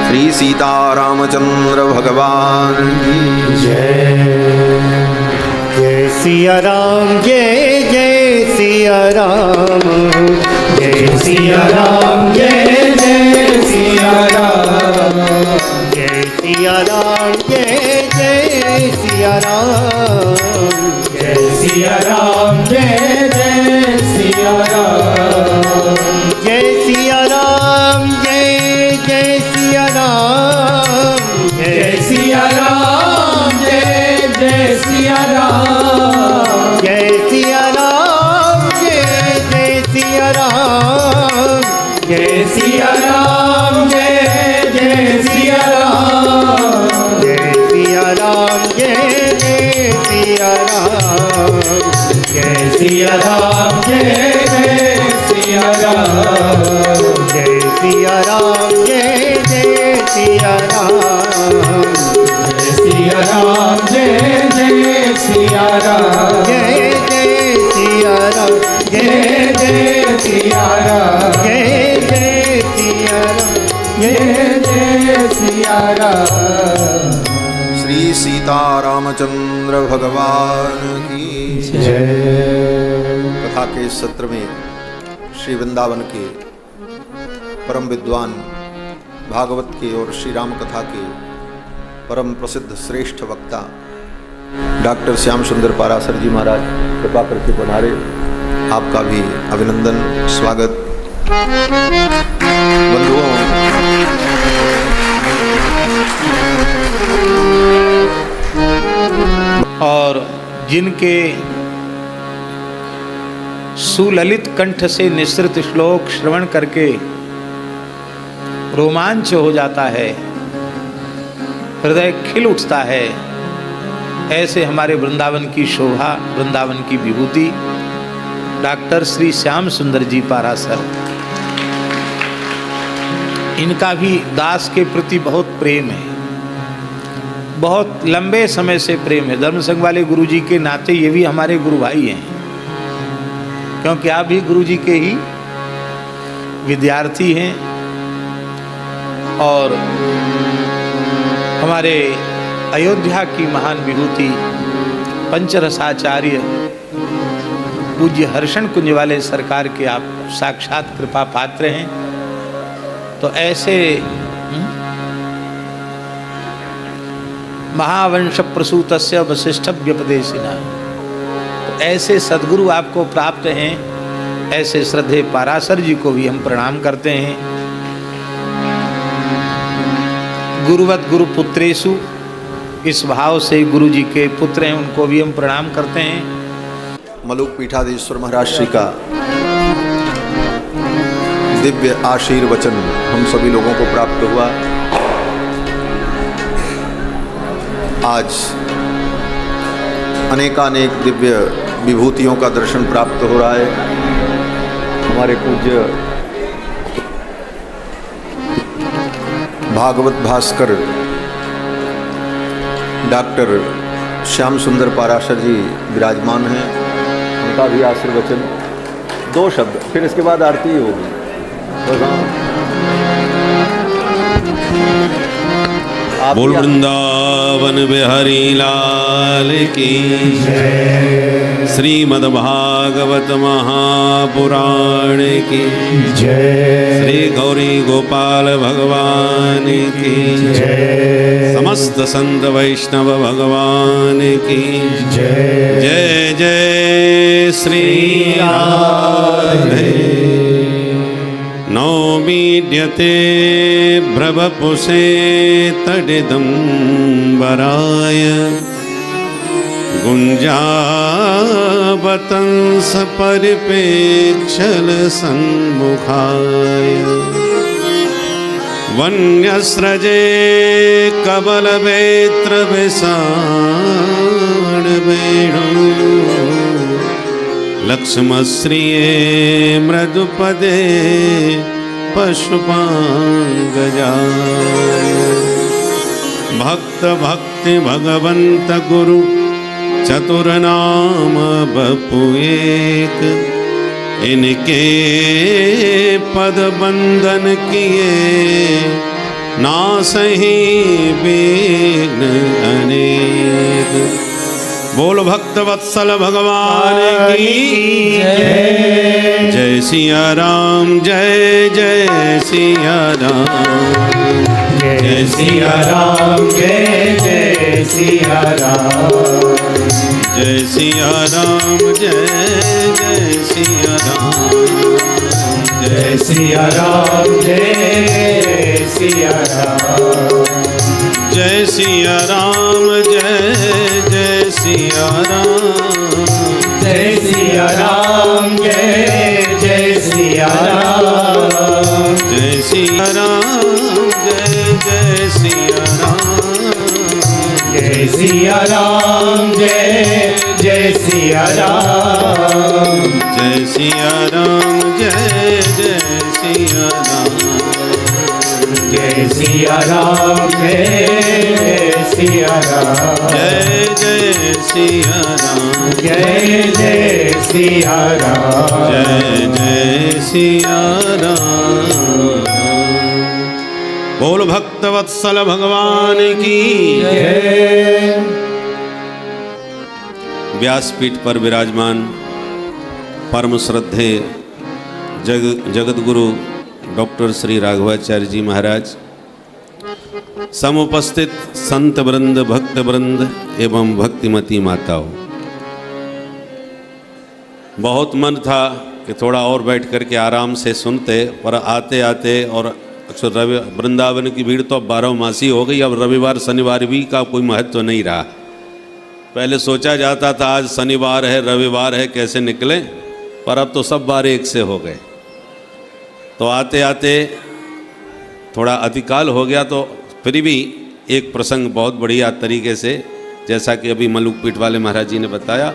श्री सीतारामचंद्र भगवान की जय। जय सिया राम, जय जय सिया राम, जय सिया राम, जय जय सिया राम, जय सिया राम, जय जय सिया राम, जय सिया राम, जय जय सिया राम, जय सिया राम, जय जय सिया राम, जय सिया राम, जय जय सिया राम, जय सिया राम, जय जय सिया राम, जय सिया राम, जय जय सिया राम, जय सिया राम, जय जय सिया राम, जय सिया राम, जय जय सिया राम, जय सिया राम, जय जय सिया राम, जय सिया राम, जय जय सिया राम, जय जय सिया राम, जय जय सिया राम, जय जय सिया राम, जय जय सिया राम। श्री सीतारामचंद्र भगवान की जय। कथा के इस सत्र में श्री वृंदावन के परम विद्वान भागवत के और श्री राम कथा के परम प्रसिद्ध श्रेष्ठ वक्ता डॉक्टर श्याम सुंदर पाराशर जी महाराज कृपा करके पधारे। आपका भी अभिनंदन, स्वागत। बंधुओं, और जिनके सुललित कंठ से निसृत श्लोक श्रवण करके रोमांच हो जाता है, हृदय खिल उठता है, ऐसे हमारे वृंदावन की शोभा, वृंदावन की विभूति डॉक्टर श्री श्याम सुंदर जी पाराशर। इनका भी दास के प्रति बहुत प्रेम है, बहुत लंबे समय से प्रेम है। धर्म संघ वाले गुरु जी के नाते ये भी हमारे गुरु भाई हैं, क्योंकि आप भी गुरु जी के ही विद्यार्थी हैं। और हमारे अयोध्या की महान विभूति पंचरसाचार्य पूज्य हर्षण कुंज वाले सरकार के आप साक्षात कृपा पात्र हैं। तो ऐसे महावंश प्रसूतस्य वशिष्ठ व्यपदेशिना, तो ऐसे सद्गुरु आपको प्राप्त हैं। ऐसे श्रद्धे पाराशर जी को भी हम प्रणाम करते हैं। गुरुवत गुरु पुत्रेषु, इस भाव से गुरु जी के पुत्र हैं, उनको भी हम प्रणाम करते हैं। मलुक पीठाधीश्वर महाराज श्री का दिव्य आशीर्वचन हम सभी लोगों को प्राप्त हुआ। आज अनेकानेक दिव्य विभूतियों का दर्शन प्राप्त हो रहा है। हमारे पूज्य भागवत भास्कर डॉक्टर श्याम सुंदर पाराशर जी विराजमान हैं। उनका भी आशीर्वचन, 2 शब्द, फिर इसके बाद आरती होगी। बोल वृंदावन बिहारी लाल की जय। श्रीमद्भागवत महापुराण की जय। श्री गौरी गोपाल भगवान की जय। समस्त संत वैष्णव भगवान की जय। जय जय श्री राधे। नौमीड्यते भ्रवपुषे तडिदम्बराय गुञ्जावतंस परिपेक्षल सन्मुखाय वन्यस्रजे कबलवेत्र विषाण वेणु लक्ष्मश्रिये मृदुपदे पशुपांगजाय भक्त भक्ति भगवंत गुरु चतुरनाम बपु एक इनके पद बंदन किए नासहि विघ्न अनेक। बोल भक्त वत्सल भगवान की जय सिया राम, जय जय सिया राम, जय सिया राम, जय जय सिया राम, जय सिया राम, जय जय सिया राम, जय सिया राम, जय सिया राम, जय सिया राम, जय जय सिया राम, जय सिया राम, जय जय सिया राम, जय सिया राम, जय जय सिया राम, जय सिया राम, जय जय सिया राम, जय सिया राम, जय जय सिया राम, जय सिया राम, जय सिया राम, जय जय सिया राम, जय जय सिया राम, जय जय सिया राम। बोल भक्त वत्सल भगवान की जय। व्यासपीठ पर विराजमान परम श्रद्धेय जगत गुरु डॉक्टर श्री राघवाचार्य जी महाराज, समुपस्थित संत वृंद, भक्त वृंद एवं भक्तिमती माताओं, बहुत मन था कि थोड़ा और बैठ कर के आराम से सुनते, पर आते आते और वृंदावन की भीड़ तो अब 12 मासी हो गई। अब रविवार शनिवार भी का कोई महत्व तो नहीं रहा। पहले सोचा जाता था आज शनिवार है रविवार है कैसे निकले, पर अब तो सब बार एक से हो गए। तो आते आते थोड़ा अतिकाल हो गया, तो फिर भी एक प्रसंग बहुत बढ़िया तरीके से, जैसा कि अभी मलुकपीठ वाले महाराज जी ने बताया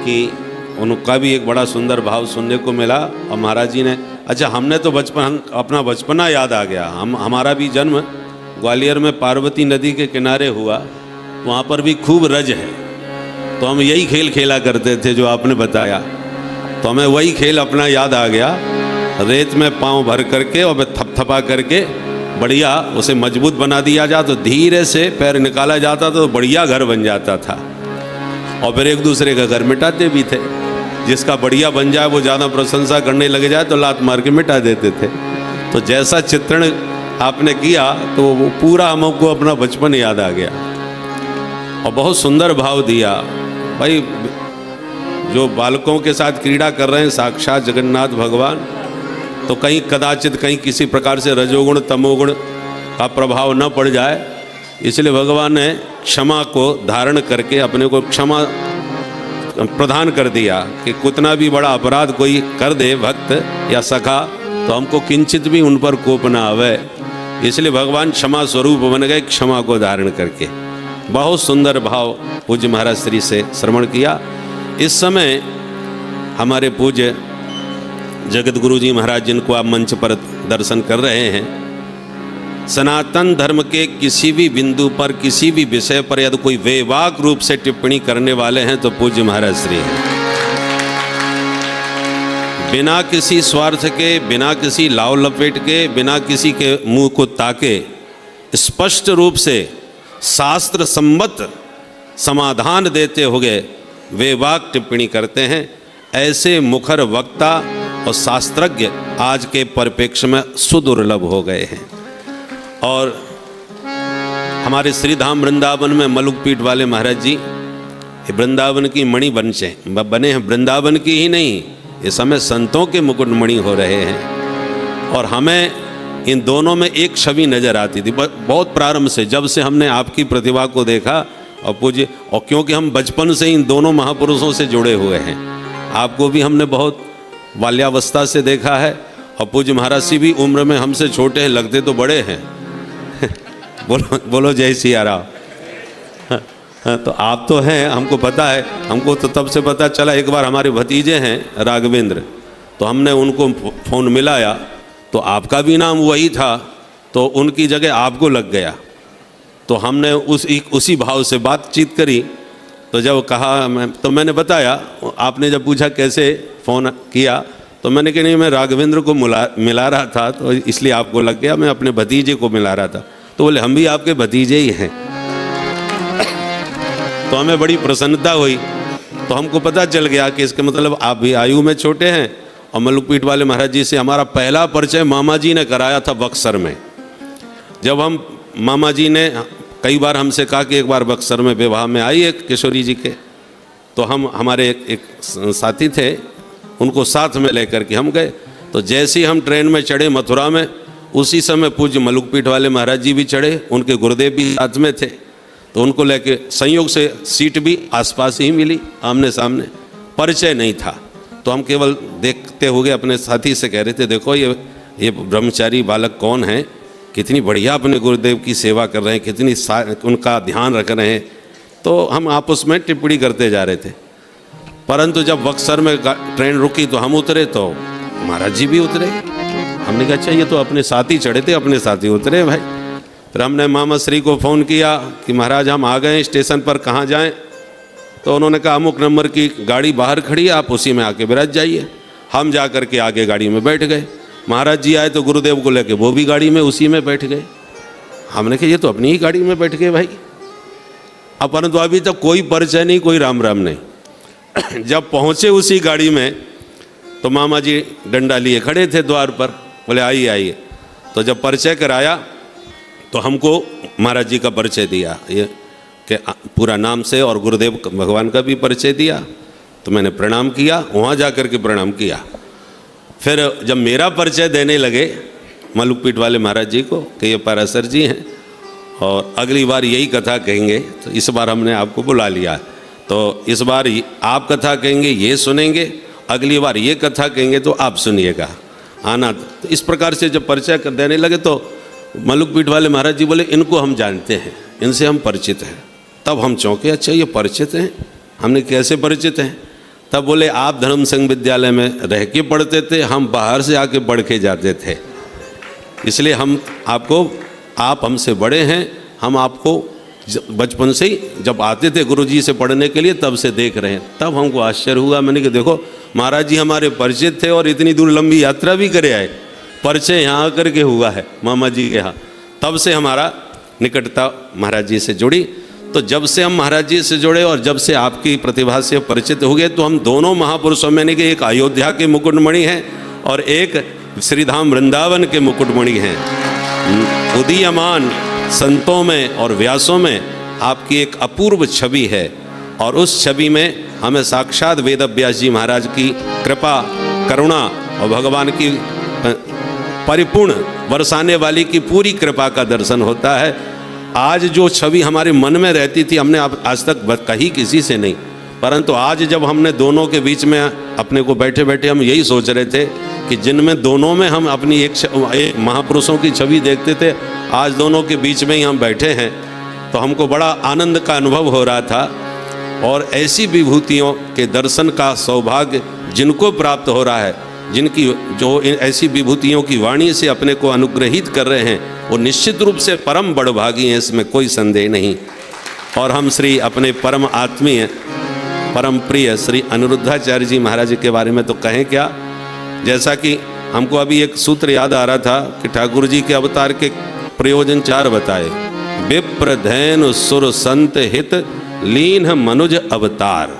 कि उनका भी एक बड़ा सुंदर भाव सुनने को मिला। और महाराज जी ने, अच्छा हमने तो अपना बचपना याद आ गया। हमारा भी जन्म ग्वालियर में पार्वती नदी के किनारे हुआ, वहाँ पर भी खूब रज है। तो हम यही खेल खेला करते थे जो आपने बताया, तो हमें वही खेल अपना याद आ गया। रेत में पाँव भर करके और थपथपा करके बढ़िया उसे मजबूत बना दिया जाता, तो धीरे से पैर निकाला जाता तो बढ़िया घर बन जाता था। और फिर एक दूसरे का घर मिटाते भी थे। जिसका बढ़िया बन जाए, वो ज़्यादा प्रशंसा करने लगे जाए तो लात मार के मिटा देते थे। तो जैसा चित्रण आपने किया तो वो पूरा हमको अपना बचपन याद आ गया और बहुत सुंदर भाव दिया। भाई जो बालकों के साथ क्रीड़ा कर रहे हैं साक्षात जगन्नाथ भगवान, तो कहीं कदाचित कहीं किसी प्रकार से रजोगुण तमोगुण का प्रभाव न पड़ जाए, इसलिए भगवान ने क्षमा को धारण करके अपने को क्षमा प्रदान कर दिया कि कितना भी बड़ा अपराध कोई कर दे भक्त या सखा, तो हमको किंचित भी उन पर कोप ना आवे। इसलिए भगवान क्षमा स्वरूप बन गए, क्षमा को धारण करके। बहुत सुंदर भाव पूज्य महाराज श्री से श्रवण किया। इस समय हमारे पूज्य जगत गुरु जी महाराज, जिनको आप मंच पर दर्शन कर रहे हैं, सनातन धर्म के किसी भी बिंदु पर किसी भी विषय पर यदि कोई वेवाक रूप से टिप्पणी करने वाले हैं तो पूज्य महाराज श्री हैं। बिना किसी स्वार्थ के, बिना किसी लाव लपेट के, बिना किसी के मुंह को ताके स्पष्ट रूप से शास्त्र सम्मत समाधान देते हुए वेवाक टिप्पणी करते हैं। ऐसे मुखर वक्ता और शास्त्रज्ञ आज के परिप्रेक्ष्य में सुदुर्लभ हो गए हैं। और हमारे श्रीधाम वृंदावन में मलुकपीठ वाले महाराज जी ये वृंदावन की मणि बने हैं। वृंदावन की ही नहीं, इस समय संतों के मुकुट मणि हो रहे हैं। और हमें इन दोनों में एक छवि नज़र आती थी बहुत प्रारंभ से, जब से हमने आपकी प्रतिभा को देखा और पूज्य, और क्योंकि हम बचपन से इन दोनों महापुरुषों से जुड़े हुए हैं। आपको भी हमने बहुत बाल्यावस्था से देखा है और पूज्य महाराज जी भी उम्र में हमसे छोटे हैं, लगते तो बड़े हैं। बोलो बोलो जय सिया राम। तो आप तो हैं, हमको पता है, हमको तो तब से पता चला। एक बार हमारे भतीजे हैं राघवेंद्र, तो हमने उनको फ़ोन मिलाया तो आपका भी नाम वही था, तो उनकी जगह आपको लग गया। तो हमने उसी भाव से बातचीत करी। तो जब कहा तो मैंने बताया, आपने जब पूछा कैसे फ़ोन किया, तो मैंने कहा नहीं, मैं राघवेंद्र को मिला रहा था तो इसलिए आपको लग गया, मैं अपने भतीजे को मिला रहा था। तो बोले हम भी आपके भतीजे ही हैं। तो हमें बड़ी प्रसन्नता हुई। तो हमको पता चल गया कि इसके मतलब आप भी आयु में छोटे हैं। और मलुकपीठ वाले महाराज जी से हमारा पहला परिचय मामा जी ने कराया था बक्सर में। जब हम मामा जी ने कई बार हमसे कहा कि एक बार बक्सर में विवाह में आइए किशोरी जी के, तो हम हमारे एक साथी थे, उनको साथ में लेकर के हम गए। तो जैसे ही हम ट्रेन में चढ़े मथुरा में, उसी समय पूज्य मलुकपीठ वाले महाराज जी भी चढ़े, उनके गुरुदेव भी साथ में थे। तो उनको लेके संयोग से सीट भी आसपास ही मिली, आमने सामने, परिचय नहीं था। तो हम केवल देखते हुए अपने साथी से कह रहे थे, देखो ये ब्रह्मचारी बालक कौन है, कितनी बढ़िया अपने गुरुदेव की सेवा कर रहे हैं, कितनी उनका ध्यान रख रहे हैं। तो हम आपस में टिप्पणी करते जा रहे थे। परंतु जब बक्सर में ट्रेन रुकी तो हम उतरे, तो महाराज जी भी उतरे। हमने कहा अच्छा ये तो अपने साथी चढ़े थे, अपने साथी उतरे भाई। फिर हमने मामा श्री को फ़ोन किया कि महाराज हम आ गए स्टेशन पर, कहाँ जाएं? तो उन्होंने कहा अमुक नंबर की गाड़ी बाहर खड़ी है, आप उसी में आके बिराज जाइए। हम जा कर के आगे गाड़ी में बैठ गए। महाराज जी आए तो गुरुदेव को लेके वो भी गाड़ी में उसी में बैठ गए। हमने कहा ये तो अपनी ही गाड़ी में बैठ गए भाई। अब परंतु अभी तक कोई परिचय नहीं, कोई राम राम नहीं। जब पहुँचे उसी गाड़ी में तो मामा जी डंडा लिए खड़े थे द्वार पर, बोले आइए आइए। तो जब परिचय कराया तो हमको महाराज जी का परिचय दिया, ये कि पूरा नाम से, और गुरुदेव भगवान का भी परिचय दिया। तो मैंने प्रणाम किया, वहाँ जा कर के प्रणाम किया। फिर जब मेरा परिचय देने लगे मलुकपीठ वाले महाराज जी को कि ये पराशर जी हैं और अगली बार यही कथा कहेंगे, तो इस बार हमने आपको बुला लिया। तो इस बार आप कथा कहेंगे, ये सुनेंगे, अगली बार ये कथा कहेंगे तो आप सुनिएगा, आना। तो इस प्रकार से जब परिचय देने लगे तो मलुकपीठ वाले महाराज जी बोले इनको हम जानते हैं, इनसे हम परिचित हैं। तब हम चौंके, अच्छा ये परिचित हैं? हमने कैसे परिचित हैं? तब बोले आप धर्म संघ विद्यालय में रह के पढ़ते थे, हम बाहर से आके पढ़ के जाते थे, इसलिए हम आपको, आप हमसे बड़े हैं, हम आपको बचपन से ही जब आते थे गुरुजी से पढ़ने के लिए तब से देख रहे हैं। तब हमको आश्चर्य हुआ। मैंने कहा देखो महाराज जी हमारे परिचित थे और इतनी दूर लंबी यात्रा भी करे आए, परिचय यहाँ आकर के हुआ है मामा जी के यहाँ। तब से हमारा निकटता महाराज जी से जुड़ी। तो जब से हम महाराज जी से जुड़े और जब से आपकी प्रतिभा से परिचित हो गए, तो हम दोनों महापुरुषों में ने कि एक अयोध्या के मुकुटमणि हैं और एक श्रीधाम वृंदावन के मुकुटमणि हैं। उदीयमान संतों में और व्यासों में आपकी एक अपूर्व छवि है, और उस छवि में हमें साक्षात वेद व्यास जी महाराज की कृपा, करुणा और भगवान की परिपूर्ण बरसाने वाली की पूरी कृपा का दर्शन होता है। आज जो छवि हमारे मन में रहती थी, हमने आज तक कही किसी से नहीं, परंतु आज जब हमने दोनों के बीच में अपने को बैठे बैठे हम यही सोच रहे थे कि जिनमें दोनों में हम अपनी एक महापुरुषों की छवि देखते थे, आज दोनों के बीच में ही हम बैठे हैं, तो हमको बड़ा आनंद का अनुभव हो रहा था। और ऐसी विभूतियों के दर्शन का सौभाग्य जिनको प्राप्त हो रहा है, जिनकी जो ऐसी विभूतियों की वाणी से अपने को अनुग्रहित कर रहे हैं, वो निश्चित रूप से परम बड़भागी हैं, इसमें कोई संदेह नहीं। और हम श्री अपने परम आत्मीय परम प्रिय श्री अनिरुद्धाचार्य जी महाराज के बारे में तो कहें क्या। जैसा कि हमको अभी एक सूत्र याद आ रहा था कि ठाकुर जी के अवतार के प्रयोजन 4 बताए। विप्र धैन सुर संत हित लीन मनुज अवतार।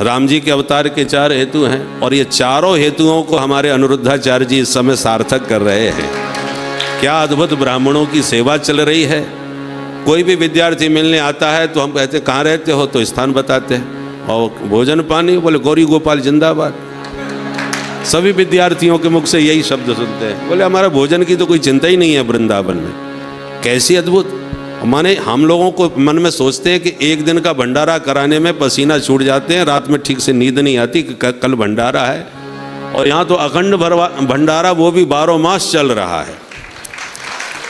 राम जी के अवतार के 4 हेतु हैं, और ये चारों हेतुओं को हमारे अनिरुद्धाचार्य जी इस समय सार्थक कर रहे हैं। क्या अद्भुत ब्राह्मणों की सेवा चल रही है। कोई भी विद्यार्थी मिलने आता है तो हम कहते कहाँ रहते हो, तो स्थान बताते हैं, और भोजन पानी, बोले गौरी गोपाल जिंदाबाद। सभी विद्यार्थियों के मुख से यही शब्द सुनते हैं, बोले हमारा भोजन की तो कोई चिंता ही नहीं है वृंदावन में। कैसी अद्भुत, माने हम लोगों को मन में सोचते हैं कि एक दिन का भंडारा कराने में पसीना छूट जाते हैं, रात में ठीक से नींद नहीं आती कि कल भंडारा है, और यहाँ तो अखंड भंडारा, वो भी 12 मास चल रहा है।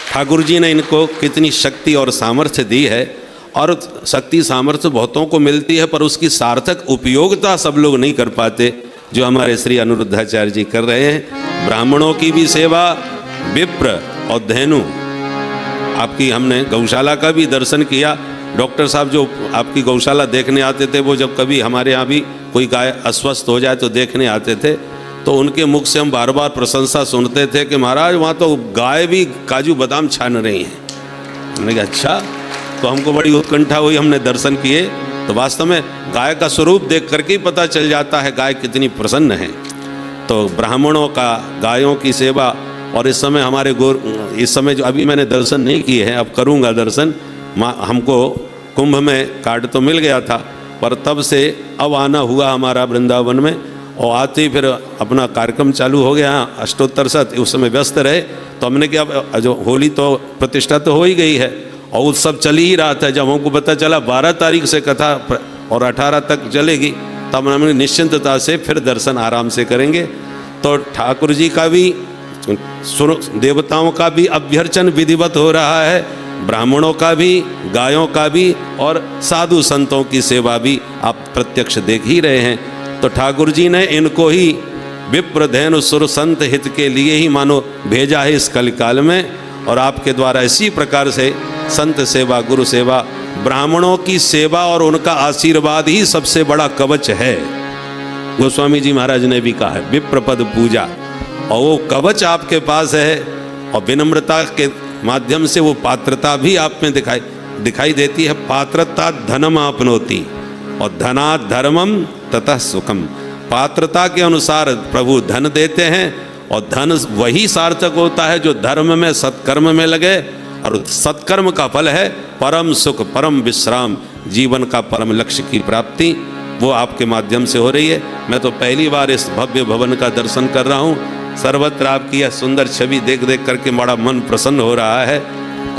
ठाकुर जी ने इनको कितनी शक्ति और सामर्थ्य दी है, और शक्ति सामर्थ्य बहुतों को मिलती है, पर उसकी सार्थक उपयोगिता सब लोग नहीं कर पाते, जो हमारे श्री अनिरुद्धाचार्य जी कर रहे हैं। ब्राह्मणों की भी सेवा, विप्र और धेनु। आपकी हमने गौशाला का भी दर्शन किया। डॉक्टर साहब जो आपकी गौशाला देखने आते थे, वो जब कभी हमारे यहाँ भी कोई गाय अस्वस्थ हो जाए तो देखने आते थे, तो उनके मुख से हम बार बार प्रशंसा सुनते थे कि महाराज वहाँ तो गाय भी काजू बादाम छान रही हैं। हमने कहा अच्छा, तो हमको बड़ी उत्कंठा हुई, हमने दर्शन किए तो वास्तव में गाय का स्वरूप देख करके ही पता चल जाता है गाय कितनी प्रसन्न है। तो ब्राह्मणों का गायों की सेवा, और इस समय हमारे इस समय जो अभी मैंने दर्शन नहीं किए हैं, अब करूँगा दर्शन। हमको कुंभ में कार्ड तो मिल गया था, पर तब से अब आना हुआ हमारा वृंदावन में, और आते ही फिर अपना कार्यक्रम चालू हो गया अष्टोत्तर शत, उस समय व्यस्त रहे। तो हमने क्या, जो होली तो प्रतिष्ठा तो हो ही गई है और उत्सव चल ही रहा था। जब हमको पता चला 12 तारीख से कथा और 18 तक चलेगी, तब हमने निश्चिंतता से फिर दर्शन आराम से करेंगे। तो ठाकुर जी का भी, देवताओं का भी अभ्यर्चन विधिवत हो रहा है, ब्राह्मणों का भी, गायों का भी, और साधु संतों की सेवा भी आप प्रत्यक्ष देख ही रहे हैं। तो ठाकुर जी ने इनको ही विप्र धैनु सुर संत हित के लिए ही मानो भेजा है इस कलिकाल में, और आपके द्वारा इसी प्रकार से संत सेवा, गुरु सेवा, ब्राह्मणों की सेवा और उनका आशीर्वाद ही सबसे बड़ा कवच है। गोस्वामी जी महाराज ने भी कहा है विप्र पद पूजा, और वो कवच आपके पास है, और विनम्रता के माध्यम से वो पात्रता भी आप में दिखाई देती है। पात्रता धनम आपनोति और धना धर्मम ततः सुखम। पात्रता के अनुसार प्रभु धन देते हैं, और धन वही सार्थक होता है जो धर्म में, सत्कर्म में लगे, और सत्कर्म का फल है परम सुख, परम विश्राम, जीवन का परम लक्ष्य की प्राप्ति, वो आपके माध्यम से हो रही है। मैं तो पहली बार इस भव्य भवन का दर्शन कर रहा हूँ। सर्वत्र आपकी यह सुंदर छवि देख देख करके बड़ा मन प्रसन्न हो रहा है,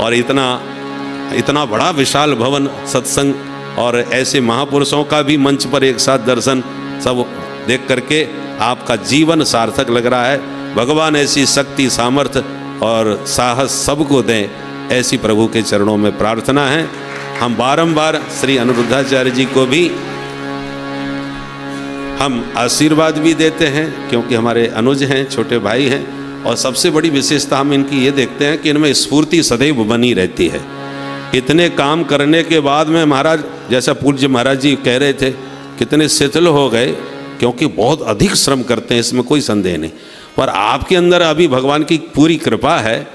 और इतना बड़ा विशाल भवन, सत्संग और ऐसे महापुरुषों का भी मंच पर एक साथ दर्शन, सब देख करके आपका जीवन सार्थक लग रहा है। भगवान ऐसी शक्ति, सामर्थ्य और साहस सबको दें, ऐसी प्रभु के चरणों में प्रार्थना है। हम बारंबार श्री अनिरुद्धाचार्य जी को भी हम आशीर्वाद भी देते हैं, क्योंकि हमारे अनुज हैं, छोटे भाई हैं, और सबसे बड़ी विशेषता हम इनकी ये देखते हैं कि इनमें स्फूर्ति सदैव बनी रहती है। इतने काम करने के बाद में महाराज, जैसा पूज्य महाराज जी कह रहे थे, कितने शिथिल हो गए, क्योंकि बहुत अधिक श्रम करते हैं, इसमें कोई संदेह नहीं। पर आपके अंदर अभी भगवान की पूरी कृपा है,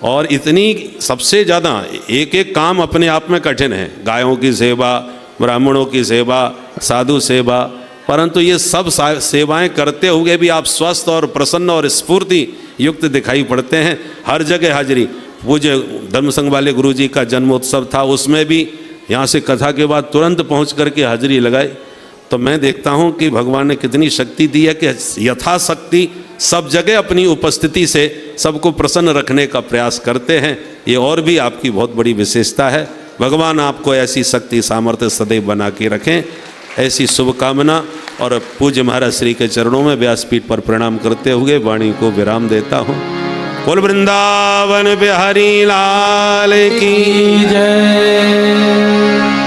और इतनी सबसे ज़्यादा एक एक काम अपने आप में कठिन है, गायों की सेवा, ब्राह्मणों की सेवा, साधु सेवा, परंतु ये सब सेवाएं करते हुए भी आप स्वस्थ और प्रसन्न और स्फूर्ति युक्त दिखाई पड़ते हैं। हर जगह हाजिरी। पूज्य धर्म संघ वाले गुरु जी का जन्मोत्सव था, उसमें भी यहाँ से कथा के बाद तुरंत पहुँच करके हाजिरी लगाई। तो मैं देखता हूँ कि भगवान ने कितनी शक्ति दी है कि यथाशक्ति सब जगह अपनी उपस्थिति से सबको प्रसन्न रखने का प्रयास करते हैं। ये और भी आपकी बहुत बड़ी विशेषता है। भगवान आपको ऐसी शक्ति, सामर्थ्य सदैव बना के रखें, ऐसी शुभकामना। और पूज्य महाराज श्री के चरणों में व्यासपीठ पर प्रणाम करते हुए वाणी को विराम देता हूँ। बोल वृंदावन बिहारी लाल की जय।